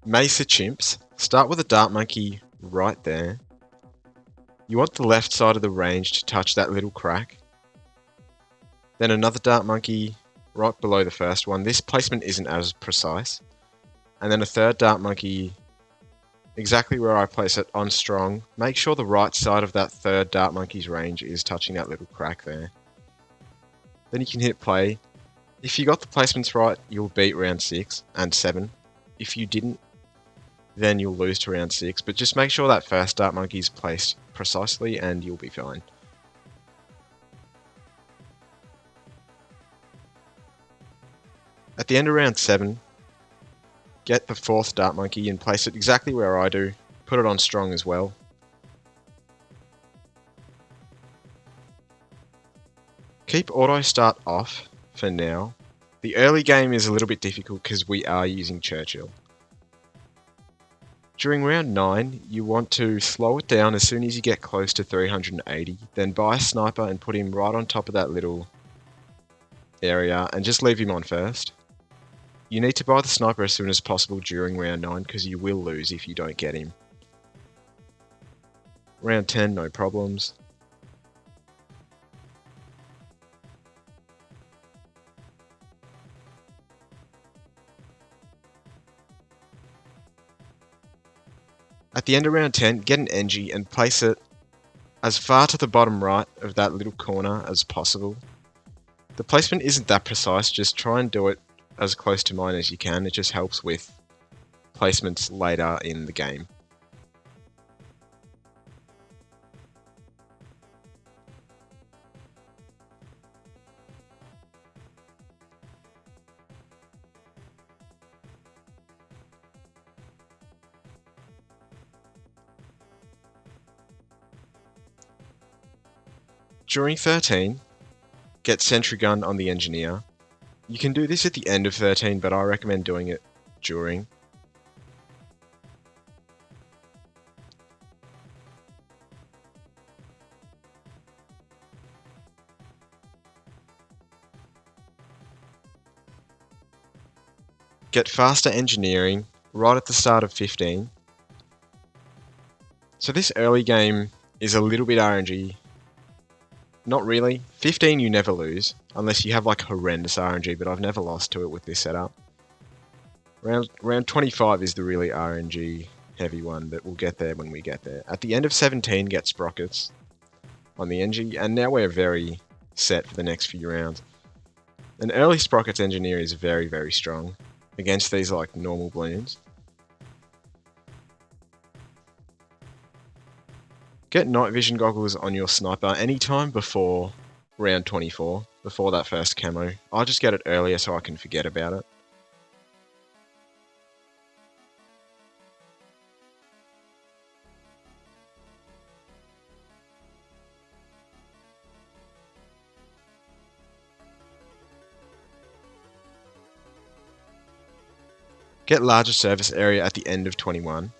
Mesa chimps. Start with a dart monkey right there. You want the left side of the range to touch that little crack. Then another dart monkey right below the first one. This placement isn't as precise. And then a third dart monkey exactly where I place it on strong. Make sure the right side of that third dart monkey's range is touching that little crack there. Then you can hit play. If you got the placements right, you'll beat round 6 and 7. If you didn't, then you'll lose to round 6. But just make sure that first dart monkey is placed precisely and you'll be fine. At the end of round 7, get the fourth dart monkey and place it exactly where I do. Put it on strong as well. Keep auto start off for now. The early game is a little bit difficult because we are using Churchill. During round 9, you want to slow it down as soon as you get close to 380, then buy a sniper and put him right on top of that little area and just leave him on first. You need to buy the sniper as soon as possible during round 9 because you will lose if you don't get him. Round 10, no problems. At the end of round 10, get an NG and place it as far to the bottom right of that little corner as possible. The placement isn't that precise, just try and do it as close to mine as you can. It just helps with placements later in the game. During 13, get sentry gun on the engineer. You can do this at the end of 13, but I recommend doing it during. Get faster engineering right at the start of 15. So this early game is a little bit RNG. Not really. 15 you never lose, unless you have like horrendous RNG, but I've never lost to it with this setup. Round 25 is the really RNG heavy one, but we'll get there when we get there. At the end of 17, get sprockets on the NG, and now we're very set for the next few rounds. An early sprockets engineer is very, very strong against these like normal balloons. Get night vision goggles on your sniper anytime before round 24, before that first camo. I'll just get it earlier so I can forget about it. Get larger service area at the end of 21.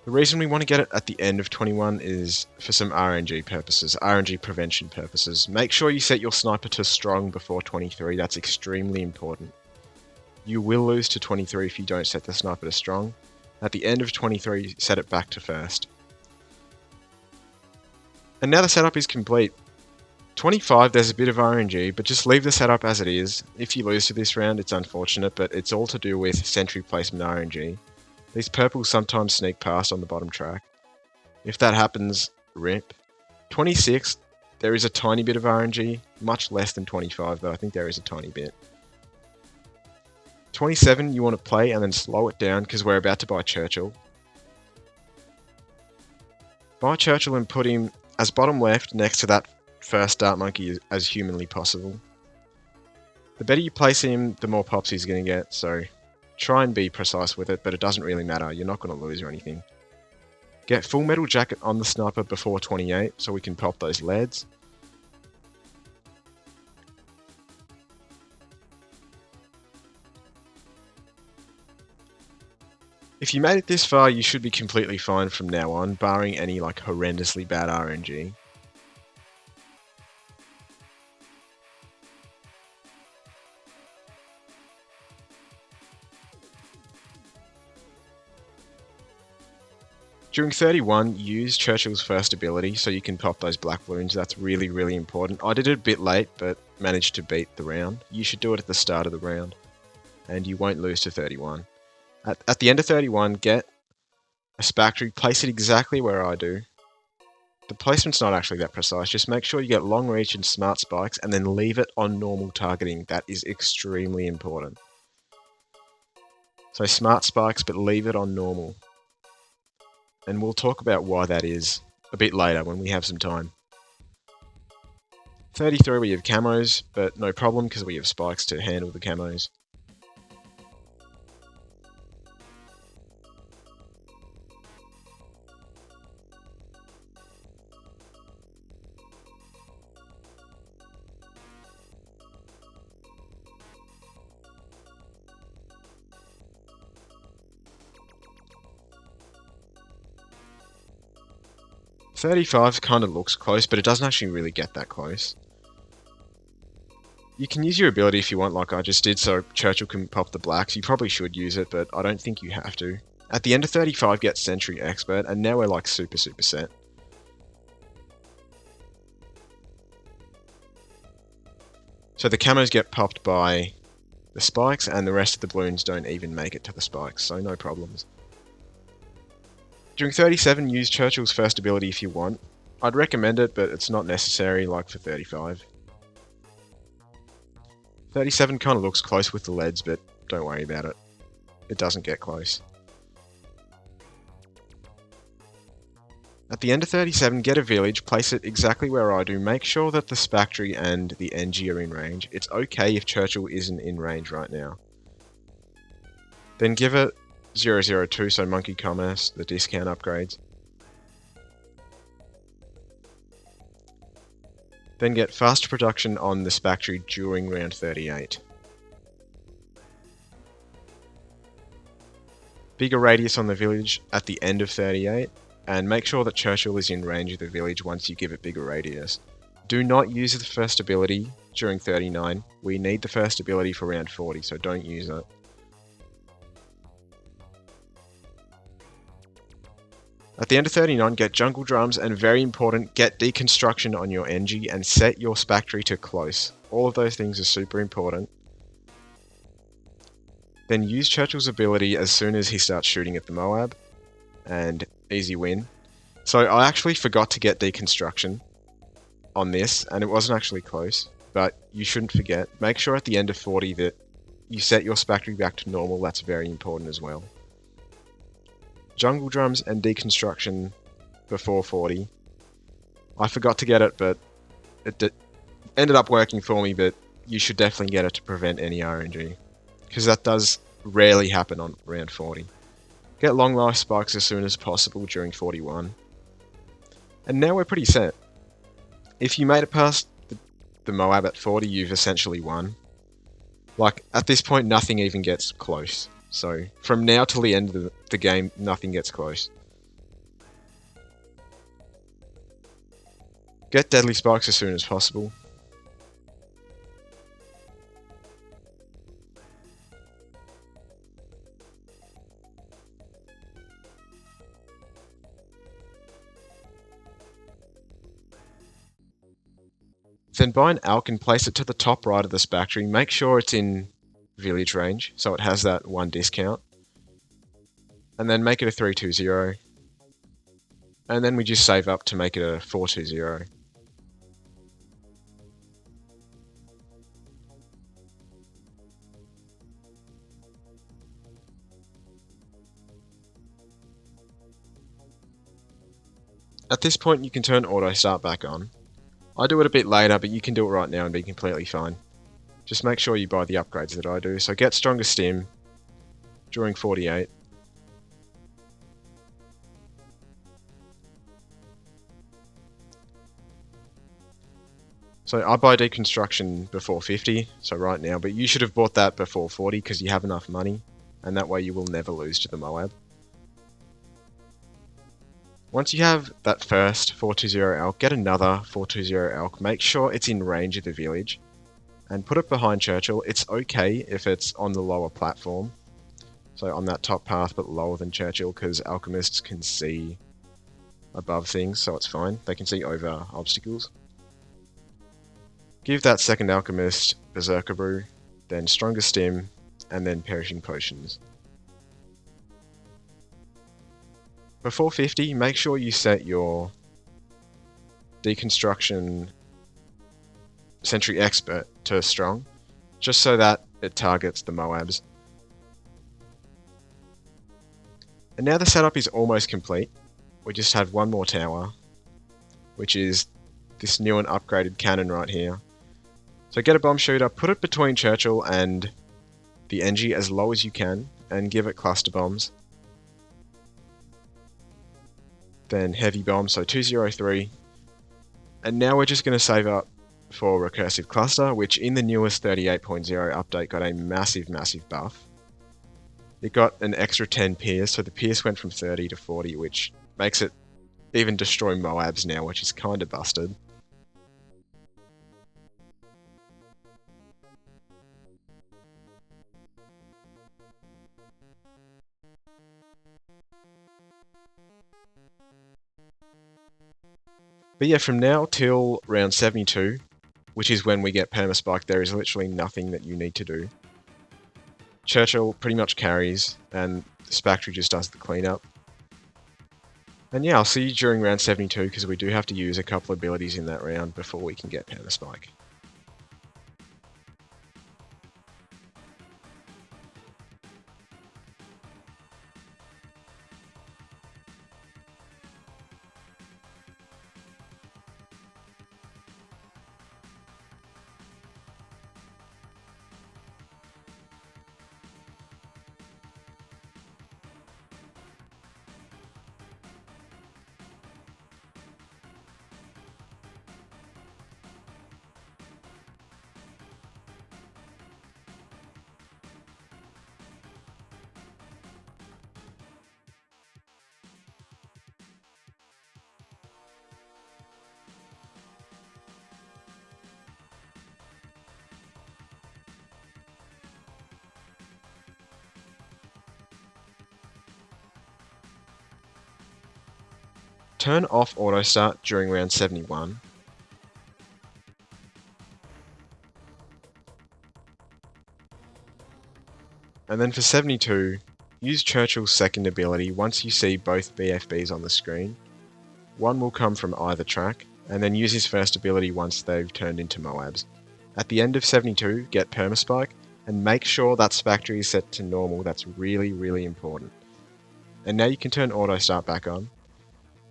The reason we want to get it at the end of 21 is for some RNG purposes, RNG prevention purposes. Make sure you set your sniper to strong before 23, that's extremely important. You will lose to 23 if you don't set the sniper to strong. At the end of 23, set it back to first. And now the setup is complete. 25, there's a bit of RNG, but just leave the setup as it is. If you lose to this round, it's unfortunate, but it's all to do with sentry placement RNG. These purples sometimes sneak past on the bottom track. If that happens, rip. 26, there is a tiny bit of RNG, much less than 25, but I think there is a tiny bit. 27, you want to play and then slow it down because we're about to buy Churchill. Buy Churchill and put him as bottom left next to that first dart monkey as humanly possible. The better you place him, the more pops he's going to get, so try and be precise with it, but it doesn't really matter. You're not going to lose or anything. Get full metal jacket on the sniper before 28 so we can pop those leads. If you made it this far, you should be completely fine from now on, barring any like horrendously bad RNG. During 31, use Churchill's first ability so you can pop those black balloons. That's really, really important. I did it a bit late, but managed to beat the round. You should do it at the start of the round, and you won't lose to 31. At the end of 31, get a Spectre, place it exactly where I do. The placement's not actually that precise, just make sure you get long reach and smart spikes, and then leave it on normal targeting. That is extremely important. So smart spikes, but leave it on normal. And we'll talk about why that is a bit later when we have some time. 33 we have camos, but no problem because we have spikes to handle the camos. .35 kind of looks close, but it doesn't actually really get that close. You can use your ability if you want, like I just did, so Churchill can pop the blacks. You probably should use it, but I don't think you have to. At the end of 35, get Sentry Expert, and now we're like super set. So the camos get popped by the spikes, and the rest of the balloons don't even make it to the spikes, so no problems. During 37, use Churchill's first ability if you want. I'd recommend it, but it's not necessary like for 35. 37 kind of looks close with the leads, but don't worry about it. It doesn't get close. At the end of 37, get a village, place it exactly where I do. Make sure that the Spectre and the NG are in range. It's okay if Churchill isn't in range right now. Then give it 002, so Monkey Commerce, the discount upgrades. Then get fast production on the Spectre during round 38. Bigger radius on the village at the end of 38, and make sure that Churchill is in range of the village once you give it bigger radius. Do not use the first ability during 39. We need the first ability for round 40, so don't use it. At the end of 39, get Jungle Drums, and very important, get Deconstruction on your NG and set your Spectre to close. All of those things are super important. Then use Churchill's ability as soon as he starts shooting at the Moab, and easy win. So I actually forgot to get Deconstruction on this, and it wasn't actually close, but you shouldn't forget. Make sure at the end of 40 that you set your Spectre back to normal. That's very important as well. Jungle Drums and Deconstruction before 40. I forgot to get it, but it ended up working for me, but you should definitely get it to prevent any RNG, because that does rarely happen on round 40. Get long life spikes as soon as possible during 41. And now we're pretty set. If you made it past the Moab at 40, you've essentially won. Like, at this point, nothing even gets close. So, from now till the end of the game, nothing gets close. Get Deadly Spikes as soon as possible. Then buy an Alk and place it to the top right of the Spectre. Make sure it's in village range, so it has that one discount. And then make it a 320. And then we just save up to make it a 420. At this point you can turn auto start back on. I do it a bit later, but you can do it right now and be completely fine. Just make sure you buy the upgrades that I do. So get Stronger Stim during 48. So I buy Deconstruction before 50, so right now, but you should have bought that before 40 because you have enough money, and that way you will never lose to the Moab. Once you have that first 420 elk, get another 420 elk, make sure it's in range of the village, and put it behind Churchill. It's okay if it's on the lower platform. So on that top path, but lower than Churchill, because alchemists can see above things, so it's fine. They can see over obstacles. Give that second alchemist Berserker Brew, then Stronger Stim, and then Perishing Potions. For 450, make sure you set your Deconstruction Sentry Expert to Strong, just so that it targets the Moabs. And now the setup is almost complete. We just have one more tower, which is this new and upgraded cannon right here. So get a bomb shooter, put it between Churchill and the Engie as low as you can, and give it cluster bombs. Then heavy bomb, so 203. And now we're just going to save up for Recursive Cluster, which in the newest 38.0 update got a massive buff. It got an extra 10 Pierce, so the Pierce went from 30 to 40, which makes it even destroy Moabs now, which is kinda busted. But yeah, from now till round 72, which is when we get Permaspike, there is literally nothing that you need to do. Churchill pretty much carries, and Spectre just does the cleanup. And yeah, I'll see you during round 72, because we do have to use a couple abilities in that round before we can get Permaspike. Turn off auto start during round 71. And then for 72, use Churchill's second ability once you see both BFBs on the screen. One will come from either track, and then use his first ability once they've turned into Moabs. At the end of 72, get Permaspike, and make sure that Spectre is set to normal. That's really important. And now you can turn auto start back on,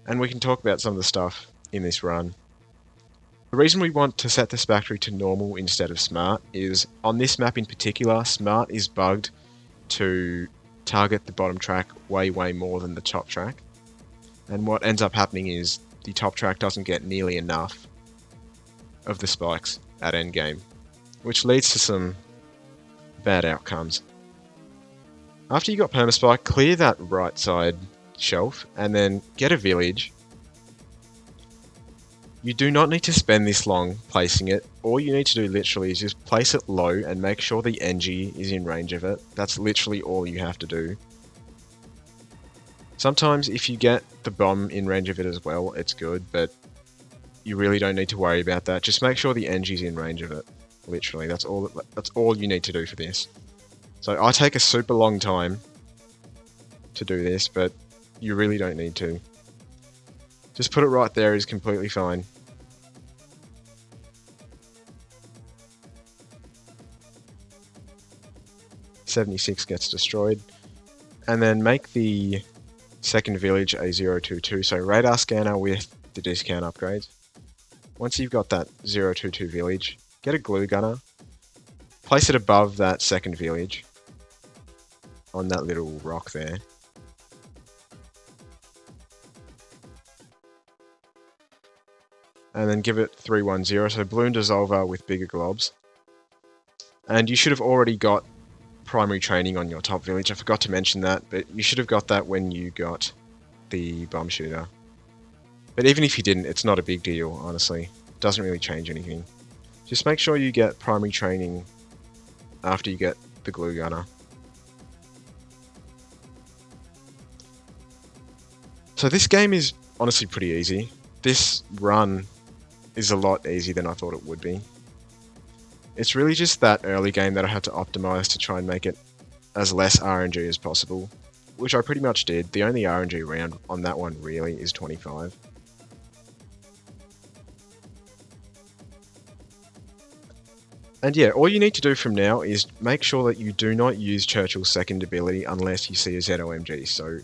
and we can talk about some of the stuff in this run. The reason we want to set the Spectre to normal instead of smart is, on this map in particular, smart is bugged to target the bottom track way more than the top track. And what ends up happening is the top track doesn't get nearly enough of the spikes at endgame, which leads to some bad outcomes. After you got Permaspike, clear that right side shelf and then get a village. You do not need to spend this long placing it. All you need to do literally is just place it low and make sure the Engie is in range of it. That's literally all you have to do. Sometimes if you get the bomb in range of it as well, it's good, but you really don't need to worry about that. Just make sure the Engie's in range of it. Literally, that's all you need to do for this. So I take a super long time to do this, but you really don't need to. Just put it right there is completely fine. .76 gets destroyed. And then make the second village a 022, so radar scanner with the discount upgrades. Once you've got that 022 village, get a glue gunner, place it above that second village on that little rock there. And then give it 310, so balloon dissolver with bigger globs. And you should have already got primary training on your top village. I forgot to mention that, but you should have got that when you got the bomb shooter. But even if you didn't, it's not a big deal, honestly. It doesn't really change anything. Just make sure you get primary training after you get the glue gunner. So this game is honestly pretty easy. This run is a lot easier than I thought it would be. It's really just that early game that I had to optimize to try and make it as less RNG as possible, which I pretty much did. The only RNG round on that one really is 25. And yeah, all you need to do from now is make sure that you do not use Churchill's second ability unless you see a ZOMG. So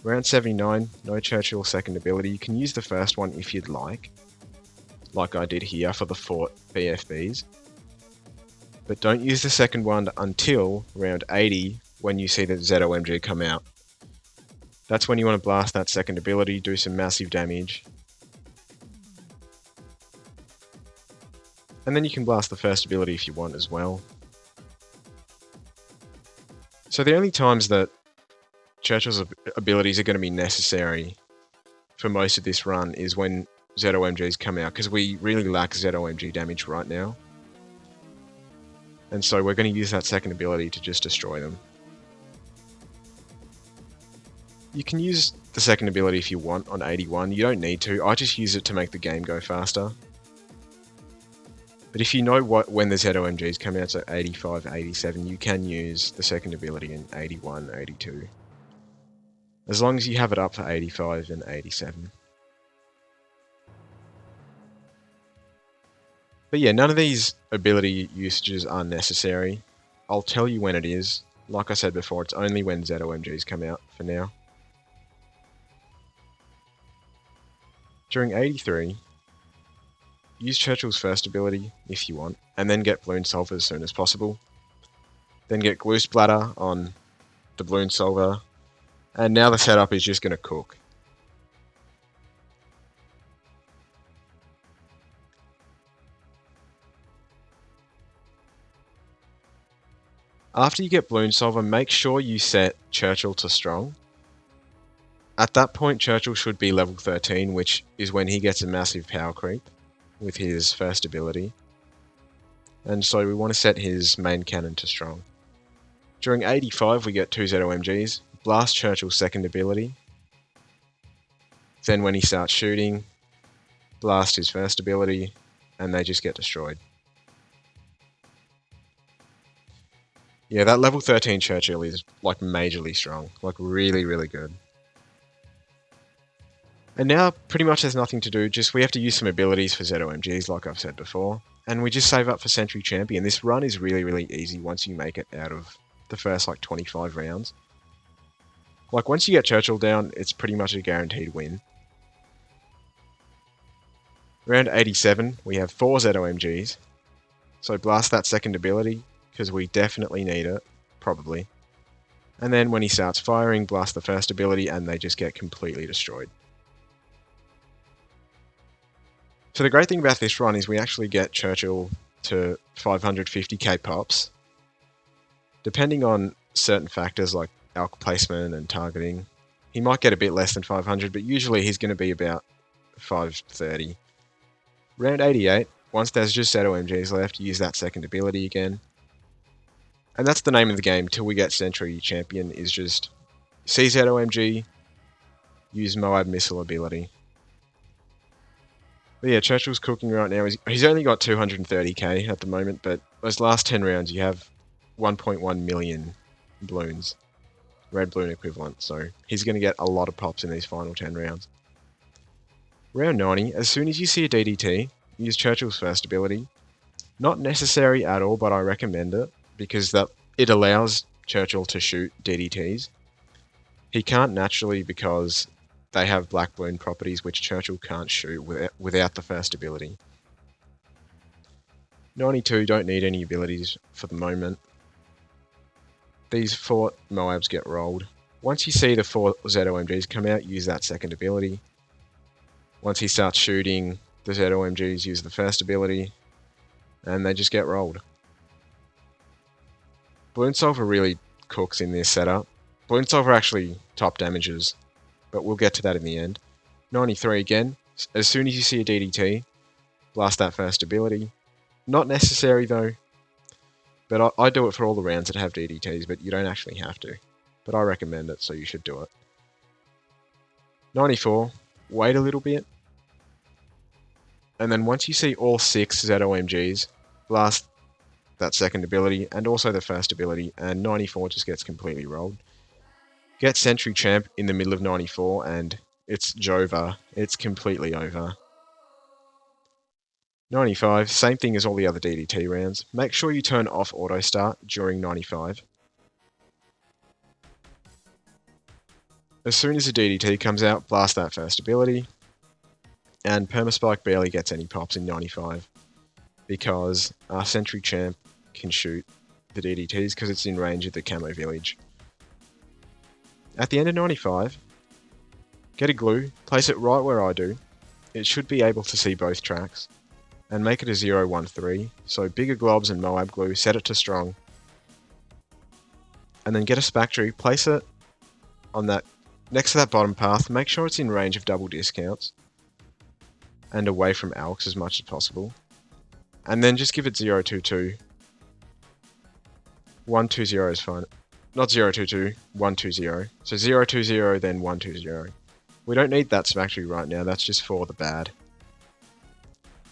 round 79, no Churchill second ability. You can use the first one if you'd like I did here for the Fort BFBs. But don't use the second one until round 80 when you see the ZOMG come out. That's when you want to blast that second ability, do some massive damage. And then you can blast the first ability if you want as well. So the only times that Churchill's abilities are going to be necessary for most of this run is when ZOMGs come out, because we really lack ZOMG damage right now. And so we're going to use that second ability to just destroy them. You can use the second ability if you want on 81, you don't need to, I just use it to make the game go faster. But if you know when the ZOMGs come out, so 85, 87, you can use the second ability in 81, 82. As long as you have it up for 85 and 87. But yeah, none of these ability usages are necessary. I'll tell you when it is. Like I said before, it's only when ZOMGs come out for now. During 83, use Churchill's first ability if you want, and then get Balloon Solver as soon as possible. Then get Glue Splatter on the Balloon Solver, and now the setup is just going to cook. After you get Balloon Solver, make sure you set Churchill to strong. At that point, Churchill should be level 13, which is when he gets a massive power creep with his first ability. And so we want to set his main cannon to strong. During 85, we get 2 ZOMGs, blast Churchill's second ability. Then when he starts shooting, blast his first ability, and they just get destroyed. Yeah, that level 13 Churchill is like majorly strong, like really, really good. And now pretty much there's nothing to do, just we have to use some abilities for ZOMGs like I've said before. And we just save up for Century Champion. This run is really, really easy once you make it out of the first like 25 rounds. Like once you get Churchill down, it's pretty much a guaranteed win. Round 87, we have 4 ZOMGs. So blast that second ability, because we definitely need it, probably. And then when he starts firing, blast the first ability and they just get completely destroyed. So the great thing about this run is we actually get Churchill to 550k pops. Depending on certain factors like alk placement and targeting, he might get a bit less than 500, but usually he's going to be about 530. Round 88, once there's just ZOMGs left, use that second ability again. And that's the name of the game till we get Century Champion, is just see ZOMG, use Moab Missile ability. But yeah, Churchill's cooking right now. He's only got 230k at the moment, but those last 10 rounds you have 1.1 million balloons. Red balloon equivalent, so he's going to get a lot of pops in these final 10 rounds. Round 90, as soon as you see a DDT, use Churchill's first ability. Not necessary at all, but I recommend it, because it allows Churchill to shoot DDTs. He can't naturally because they have black balloon properties which Churchill can't shoot without the first ability. 92 don't need any abilities for the moment. These 4 Moabs get rolled. Once you see the 4 ZOMGs come out, use that second ability. Once he starts shooting, the ZOMGs use the first ability, and they just get rolled. Balloon Solver really cooks in this setup. Balloon Solver actually top damages, but we'll get to that in the end. 93 again, as soon as you see a DDT, blast that first ability. Not necessary though, but I do it for all the rounds that have DDTs, but you don't actually have to. But I recommend it, so you should do it. 94, wait a little bit. And then once you see all 6 ZOMGs, blast that second ability and also the first ability, and 94 just gets completely rolled. Get Sentry Champ in the middle of 94 and it's Jova. It's completely over. 95, same thing as all the other DDT rounds. Make sure you turn off auto start during 95. As soon as the DDT comes out, blast that first ability. And Permaspike barely gets any pops in 95 because our Sentry Champ can shoot the DDTs because it's in range of the Camo Village. At the end of 95, get a glue, place it right where I do. It should be able to see both tracks. And make it a 013, so bigger globs and Moab glue, set it to strong. And then get a Spectre, place it on that next to that bottom path, make sure it's in range of double discounts. And away from Alks as much as possible. And then just give it 022. 120 is fine. Not 022, 120. So 020, then 120. We don't need that Spectre right now, that's just for the bad.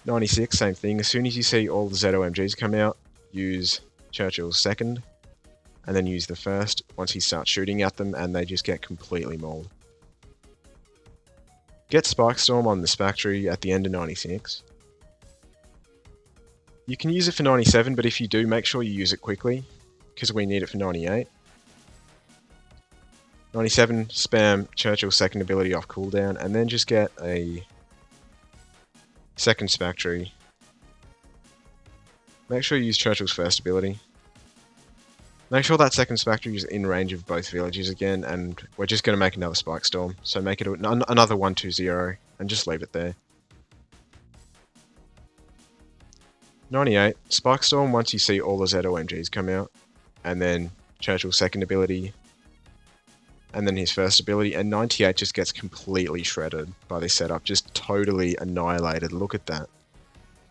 96, same thing. As soon as you see all the ZOMGs come out, use Churchill's second, and then use the first once he starts shooting at them, and they just get completely mauled. Get Spike Storm on the Spectre at the end of 96. You can use it for 97, but if you do, make sure you use it quickly, because we need it for 98. 97, spam Churchill's second ability off cooldown, and then just get a second Spectre. Make sure you use Churchill's first ability. Make sure that second Spectre is in range of both villages again, and we're just going to make another Spike Storm. So make it another 120, and just leave it there. 98, Spike Storm once you see all the ZOMGs come out, and then Churchill's second ability, and then his first ability, and 98 just gets completely shredded by this setup, just totally annihilated. Look at that.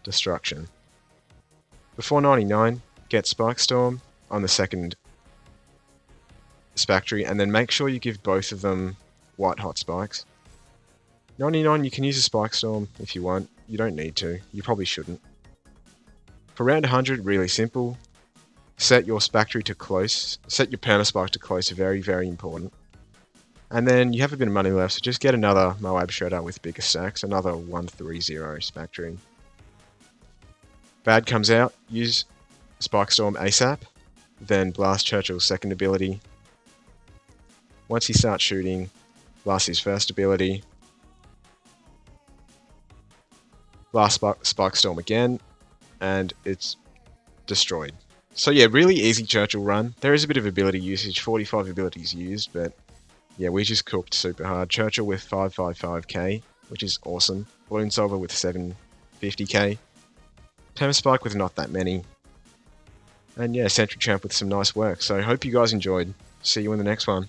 Destruction. Before 99, get Spike Storm on the second Spectre, and then make sure you give both of them white hot spikes. 99, you can use a Spike Storm if you want. You don't need to. You probably shouldn't. For round 100, really simple. Set your Spectre to close. Set your Permaspike to close, very, very important. And then you have a bit of money left, so just get another Moab Shredder with bigger stacks, another 130 Spectre. Bad comes out, use Spike Storm ASAP, then blast Churchill's second ability. Once he starts shooting, blast his first ability. Blast Spike Storm again, and it's destroyed. So yeah, really easy Churchill run. There is a bit of ability usage, 45 abilities used, but yeah, we just cooked super hard. Churchill with 555k, which is awesome. Balloon Solver with 750k. Permaspike with not that many. And yeah, Sentry Champ with some nice work. So hope you guys enjoyed. See you in the next one.